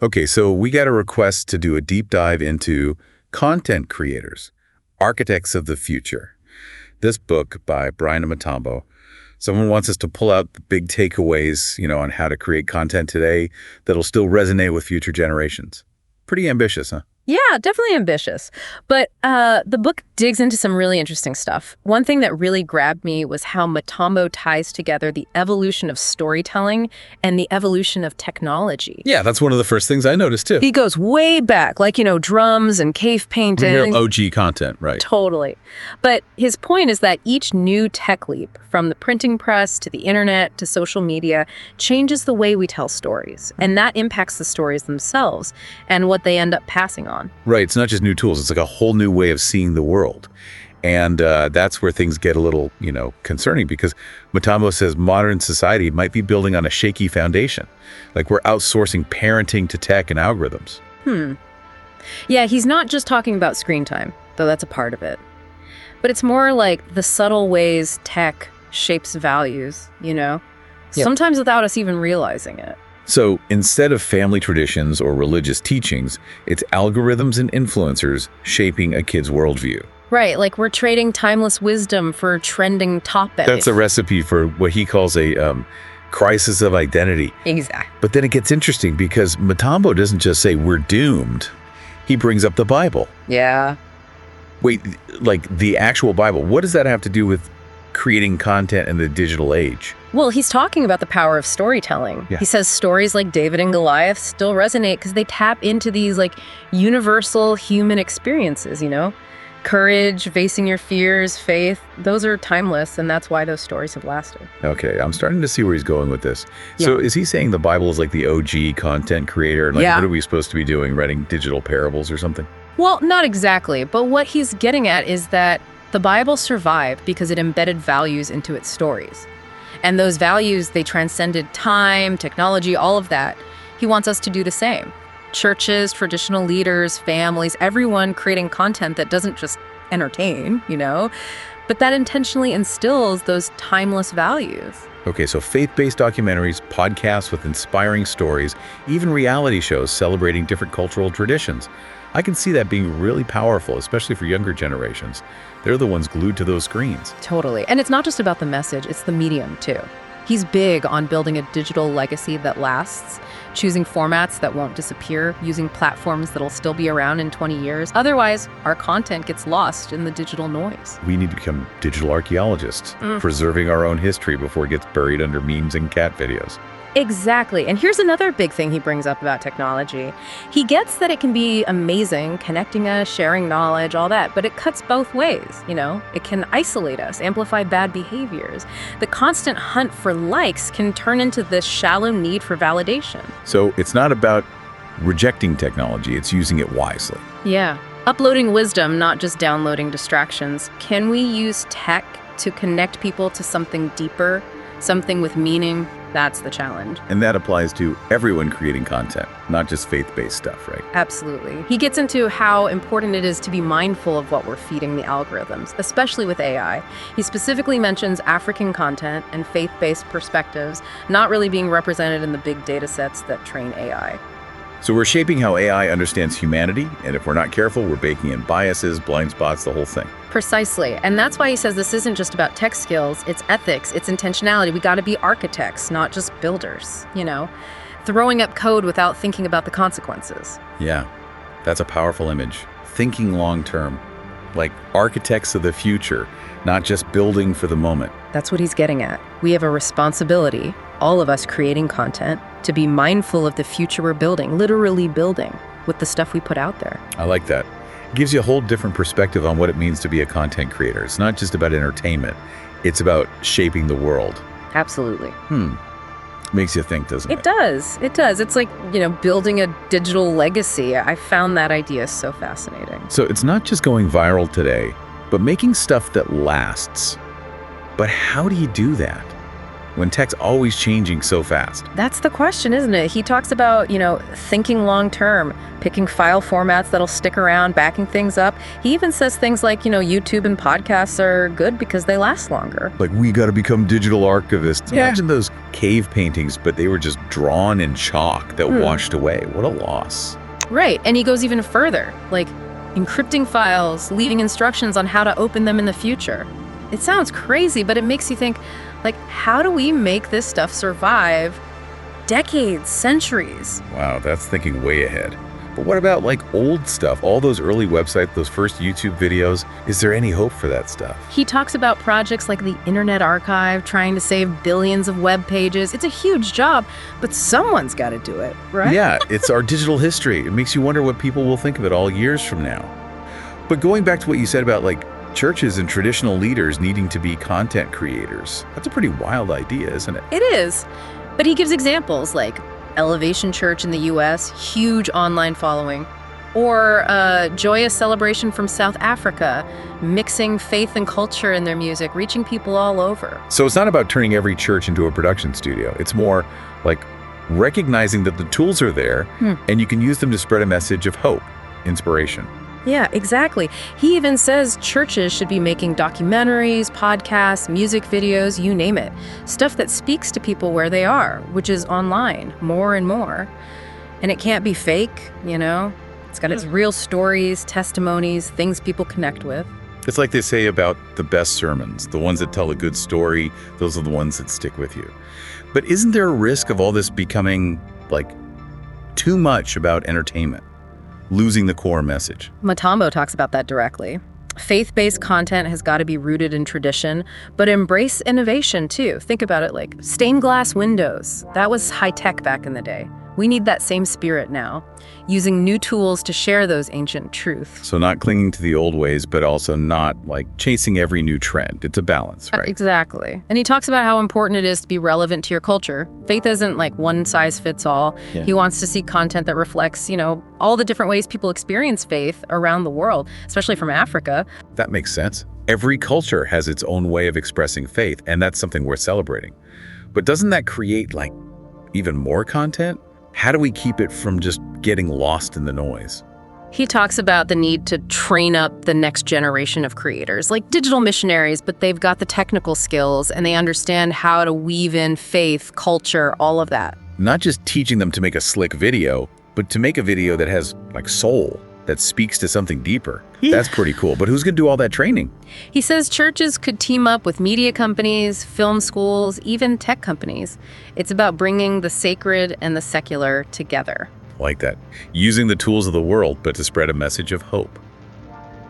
Okay, so we got a request to do a deep dive into content creators, architects of the future. This book by Brian Matambo. Someone wants us to pull out the big takeaways, on how to create content today that'll still resonate with future generations. Pretty ambitious, huh? Yeah, definitely ambitious. But the book digs into some really interesting stuff. One thing that really grabbed me was how Matambo ties together the evolution of storytelling and the evolution of technology. Yeah, that's one of the first things I noticed, too. He goes way back, like, drums and cave painting. Real OG content, right. Totally. But his point is that each new tech leap, from the printing press to the internet to social media, changes the way we tell stories. And that impacts the stories themselves and what they end up passing on. Right, it's not just new tools, it's like a whole new way of seeing the world. And that's where things get a little, concerning, because Matambo says modern society might be building on a shaky foundation. Like we're outsourcing parenting to tech and algorithms. Yeah, he's not just talking about screen time, though that's a part of it. But it's more like the subtle ways tech shapes values, sometimes without us even realizing it. So instead of family traditions or religious teachings, it's algorithms and influencers shaping a kid's worldview. Right, like we're trading timeless wisdom for trending topics. That's a recipe for what he calls a crisis of identity. Exactly. But then it gets interesting because Matambo doesn't just say we're doomed. He brings up the Bible. Yeah. Wait, like the actual Bible, what does that have to do with creating content in the digital age? Well, he's talking about the power of storytelling. Yeah. He says stories like David and Goliath still resonate because they tap into these universal human experiences, Courage, facing your fears, faith, those are timeless, and that's why those stories have lasted. Okay, I'm starting to see where he's going with this. Yeah. So is he saying the Bible is like the OG content creator? And Yeah. what are we supposed to be doing, writing digital parables or something? Well, not exactly, but what he's getting at is that the Bible survived because it embedded values into its stories. And those values, they transcended time, technology, all of that. He wants us to do the same. Churches, traditional leaders, families, everyone creating content that doesn't just entertain, but that intentionally instills those timeless values. Okay, so faith-based documentaries, podcasts with inspiring stories, even reality shows celebrating different cultural traditions. I can see that being really powerful, especially for younger generations. They're the ones glued to those screens. Totally. And it's not just about the message, it's the medium too. He's big on building a digital legacy that lasts, choosing formats that won't disappear, using platforms that'll still be around in 20 years. Otherwise, our content gets lost in the digital noise. We need to become digital archaeologists, preserving our own history before it gets buried under memes and cat videos. Exactly. And here's another big thing he brings up about technology. He gets that it can be amazing, connecting us, sharing knowledge, all that, but it cuts both ways, It can isolate us, amplify bad behaviors. The constant hunt for likes can turn into this shallow need for validation. So it's not about rejecting technology, it's using it wisely. Yeah. Uploading wisdom, not just downloading distractions. Can we use tech to connect people to something deeper, something with meaning? That's the challenge. And that applies to everyone creating content, not just faith-based stuff, right? Absolutely. He gets into how important it is to be mindful of what we're feeding the algorithms, especially with AI. He specifically mentions African content and faith-based perspectives not really being represented in the big data sets that train AI. So we're shaping how AI understands humanity, and if we're not careful, we're baking in biases, blind spots, the whole thing. Precisely. And that's why he says this isn't just about tech skills, it's ethics, it's intentionality. We got to be architects, not just builders, throwing up code without thinking about the consequences. Yeah, that's a powerful image. Thinking long term, like architects of the future, not just building for the moment. That's what he's getting at. We have a responsibility, all of us creating content, to be mindful of the future we're building, literally building, with the stuff we put out there. I like that. It gives you a whole different perspective on what it means to be a content creator. It's not just about entertainment. It's about shaping the world. Absolutely. Makes you think, doesn't it? It does. It does. It's like, building a digital legacy. I found that idea so fascinating. So it's not just going viral today, but making stuff that lasts. But how do you do that? when tech's always changing so fast? That's the question, isn't it? He talks about, thinking long term, picking file formats that'll stick around, backing things up. He even says things like, YouTube and podcasts are good because they last longer. Like, we got to become digital archivists. Yeah. Imagine those cave paintings, but they were just drawn in chalk that washed away. What a loss. Right. And he goes even further, like encrypting files, leaving instructions on how to open them in the future. It sounds crazy, but it makes you think, like, how do we make this stuff survive decades, centuries? Wow, that's thinking way ahead. But what about like old stuff? All those early websites, those first YouTube videos, is there any hope for that stuff? He talks about projects like the Internet Archive, trying to save billions of web pages. It's a huge job, but someone's got to do it, right? Yeah, it's our digital history. It makes you wonder what people will think of it all years from now. But going back to what you said about like churches and traditional leaders needing to be content creators, that's a pretty wild idea, isn't it? It is. But he gives examples like Elevation Church in the US, huge online following, or Joyous Celebration from South Africa, mixing faith and culture in their music, reaching people all over. So it's not about turning every church into a production studio. It's more like recognizing that the tools are there and you can use them to spread a message of hope, inspiration. Yeah, exactly. He even says churches should be making documentaries, podcasts, music videos, you name it. Stuff that speaks to people where they are, which is online, more and more. And it can't be fake, It's got its real stories, testimonies, things people connect with. It's like they say about the best sermons, the ones that tell a good story, those are the ones that stick with you. But isn't there a risk of all this becoming like too much about entertainment? Losing the core message. Matambo talks about that directly. Faith-based content has got to be rooted in tradition, but embrace innovation too. Think about it like stained glass windows. That was high tech back in the day. We need that same spirit now, using new tools to share those ancient truths. So not clinging to the old ways, but also not like chasing every new trend. It's a balance, right? Exactly. And he talks about how important it is to be relevant to your culture. Faith isn't like one size fits all. Yeah. He wants to see content that reflects, all the different ways people experience faith around the world, especially from Africa. That makes sense. Every culture has its own way of expressing faith, and that's something worth celebrating. But doesn't that create like even more content? How do we keep it from just getting lost in the noise? He talks about the need to train up the next generation of creators, like digital missionaries, but they've got the technical skills and they understand how to weave in faith, culture, all of that. Not just teaching them to make a slick video, but to make a video that has like soul, that speaks to something deeper. That's pretty cool. But who's going to do all that training? He says churches could team up with media companies, film schools, even tech companies. It's about bringing the sacred and the secular together. Like that. Using the tools of the world, but to spread a message of hope.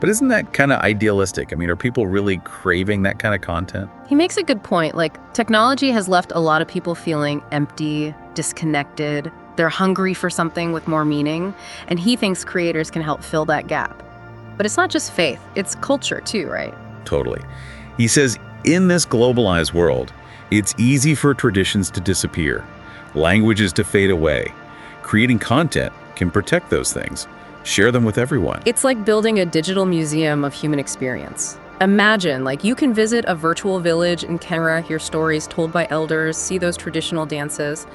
But isn't that kind of idealistic? I mean, are people really craving that kind of content? He makes a good point. Like, technology has left a lot of people feeling empty, disconnected. They're hungry for something with more meaning, and he thinks creators can help fill that gap. But it's not just faith, it's culture too, right? Totally. He says, in this globalized world, it's easy for traditions to disappear, languages to fade away. Creating content can protect those things, share them with everyone. It's like building a digital museum of human experience. Imagine, you can visit a virtual village in Kenya, hear stories told by elders, see those traditional dances.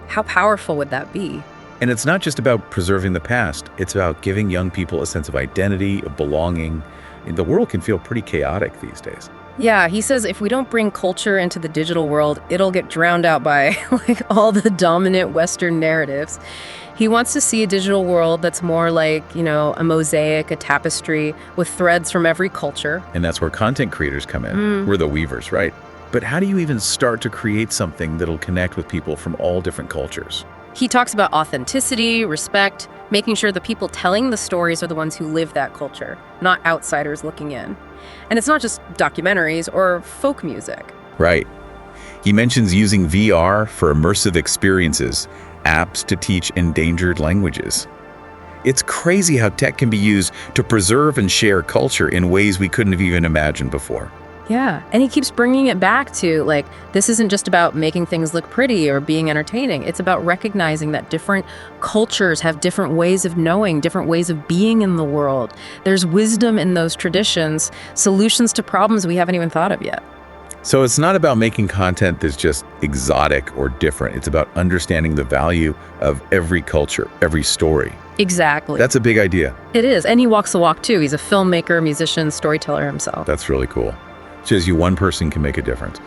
How powerful would that be? And it's not just about preserving the past, it's about giving young people a sense of identity, of belonging. The world can feel pretty chaotic these days. Yeah, he says if we don't bring culture into the digital world, it'll get drowned out by all the dominant Western narratives. He wants to see a digital world that's more like, a mosaic, a tapestry with threads from every culture. And that's where content creators come in. We're the weavers, right? But how do you even start to create something that'll connect with people from all different cultures? He talks about authenticity, respect, making sure the people telling the stories are the ones who live that culture, not outsiders looking in. And it's not just documentaries or folk music. Right. He mentions using VR for immersive experiences, apps to teach endangered languages. It's crazy how tech can be used to preserve and share culture in ways we couldn't have even imagined before. Yeah, and he keeps bringing it back to, this isn't just about making things look pretty or being entertaining. It's about recognizing that different cultures have different ways of knowing, different ways of being in the world. There's wisdom in those traditions, solutions to problems we haven't even thought of yet. So it's not about making content that's just exotic or different. It's about understanding the value of every culture, every story. Exactly. That's a big idea. It is. And he walks the walk too. He's a filmmaker, musician, storyteller himself. That's really cool. Shows you one person can make a difference.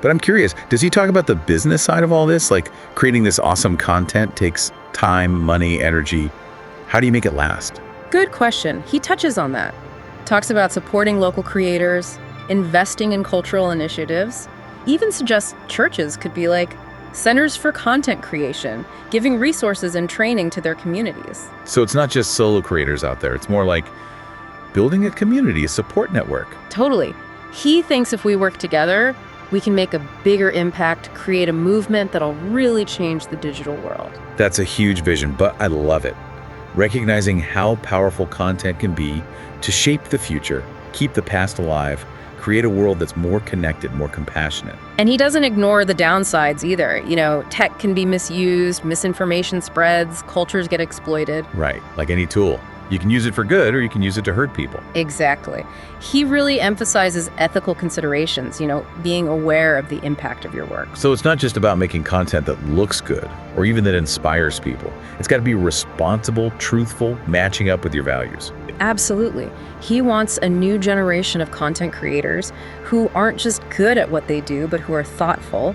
But I'm curious, does he talk about the business side of all this? Like creating this awesome content takes time, money, energy. How do you make it last? Good question. He touches on that. Talks about supporting local creators, investing in cultural initiatives, even suggests churches could be like centers for content creation, giving resources and training to their communities. So it's not just solo creators out there. It's more like building a community, a support network. Totally. He thinks if we work together, we can make a bigger impact, create a movement that'll really change the digital world. That's a huge vision, but I love it. Recognizing how powerful content can be to shape the future, keep the past alive, create a world that's more connected, more compassionate. And he doesn't ignore the downsides either. You know, tech can be misused, misinformation spreads, cultures get exploited. Right, like any tool. You can use it for good or you can use it to hurt people. Exactly. He really emphasizes ethical considerations, being aware of the impact of your work. So it's not just about making content that looks good or even that inspires people. It's got to be responsible, truthful, matching up with your values. Absolutely. He wants a new generation of content creators who aren't just good at what they do, but who are thoughtful,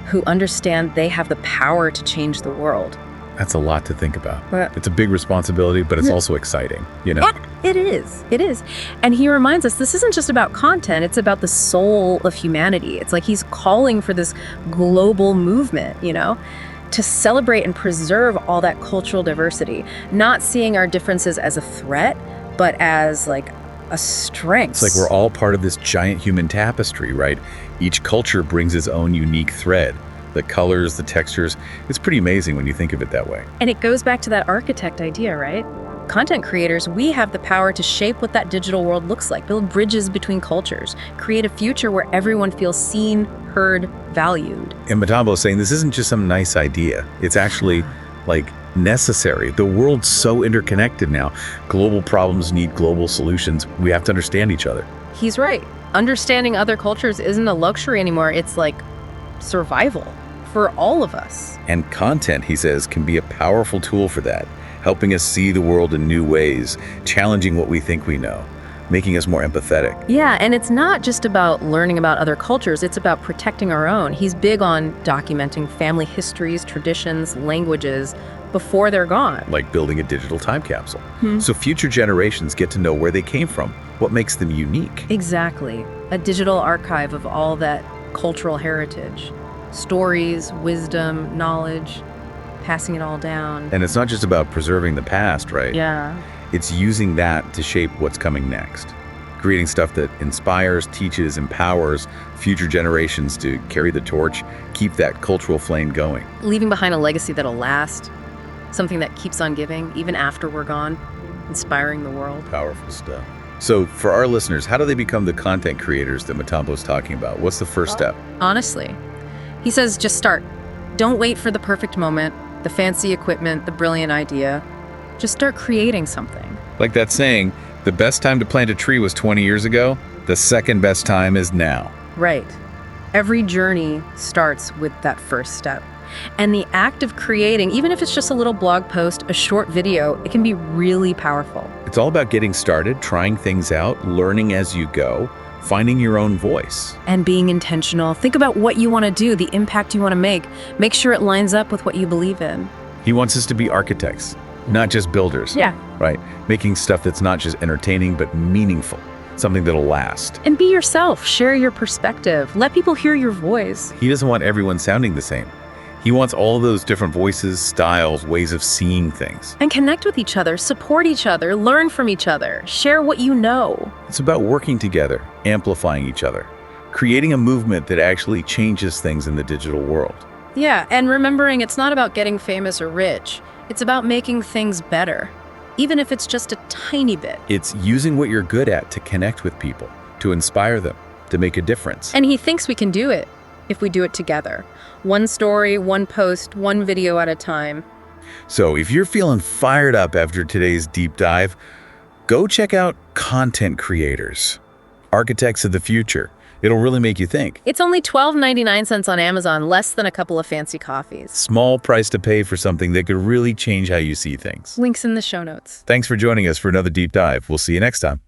who understand they have the power to change the world. That's a lot to think about. Well, It's a big responsibility, but it's also exciting, It is. It is. And he reminds us this isn't just about content, it's about the soul of humanity. It's like he's calling for this global movement, to celebrate and preserve all that cultural diversity, not seeing our differences as a threat, but as like a strength. It's like we're all part of this giant human tapestry, right? Each culture brings its own unique thread. The colors, the textures, it's pretty amazing when you think of it that way. And it goes back to that architect idea, right? Content creators, we have the power to shape what that digital world looks like, build bridges between cultures, create a future where everyone feels seen, heard, valued. And Matambo is saying this isn't just some nice idea. It's actually necessary. The world's so interconnected now. Global problems need global solutions. We have to understand each other. He's right. Understanding other cultures isn't a luxury anymore. It's like survival for all of us. And content, he says, can be a powerful tool for that, helping us see the world in new ways, challenging what we think we know, making us more empathetic. Yeah, and it's not just about learning about other cultures, it's about protecting our own. He's big on documenting family histories, traditions, languages before they're gone. Like building a digital time capsule. So future generations get to know where they came from, what makes them unique. Exactly. A digital archive of all that cultural heritage. Stories, wisdom, knowledge, passing it all down. And it's not just about preserving the past, right? Yeah. It's using that to shape what's coming next. Creating stuff that inspires, teaches, empowers future generations to carry the torch, keep that cultural flame going. Leaving behind a legacy that'll last, something that keeps on giving, even after we're gone, inspiring the world. Powerful stuff. So for our listeners, how do they become the content creators that Matambo's talking about? What's the first step? Honestly, he says just start. Don't wait for the perfect moment, the fancy equipment, the brilliant idea. Just start creating something. Like that saying, the best time to plant a tree was 20 years ago. The second best time is now. Right. Every journey starts with that first step. And the act of creating, even if it's just a little blog post, a short video, it can be really powerful. It's all about getting started, trying things out, learning as you go, finding your own voice. And being intentional. Think about what you want to do, the impact you want to make. Make sure it lines up with what you believe in. He wants us to be architects, not just builders. Yeah. Right? Making stuff that's not just entertaining, but meaningful. Something that'll last. And be yourself. Share your perspective. Let people hear your voice. He doesn't want everyone sounding the same. He wants all those different voices, styles, ways of seeing things. And connect with each other, support each other, learn from each other, share what you know. It's about working together, amplifying each other, creating a movement that actually changes things in the digital world. Yeah, and remembering it's not about getting famous or rich. It's about making things better, even if it's just a tiny bit. It's using what you're good at to connect with people, to inspire them, to make a difference. And he thinks we can do it if we do it together. One story, one post, one video at a time. So if you're feeling fired up after today's deep dive, go check out Content Creators, Architects of the Future. It'll really make you think. It's only $12.99 on Amazon, less than a couple of fancy coffees. Small price to pay for something that could really change how you see things. Links in the show notes. Thanks for joining us for another deep dive. We'll see you next time.